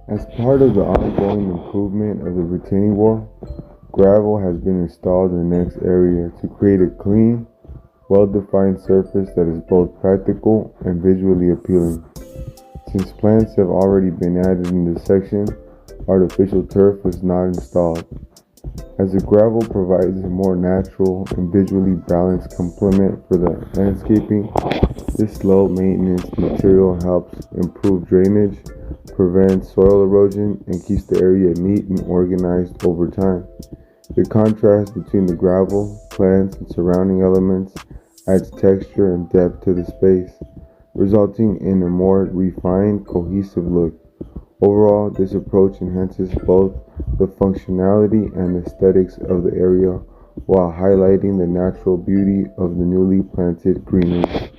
As part of the ongoing improvement of the retaining wall, gravel has been installed in the next area to create a clean, well-defined surface that is both practical and visually appealing. Since plants have already been added in this section, artificial turf was not installed. As the gravel provides a more natural and visually balanced complement for the landscaping, this low maintenance material helps improve drainage, prevents soil erosion, and keeps the area neat and organized over time. The contrast between the gravel, plants, and surrounding elements adds texture and depth to the space, resulting in a more refined, cohesive look. Overall, this approach enhances both the functionality and aesthetics of the area while highlighting the natural beauty of the newly planted greenery.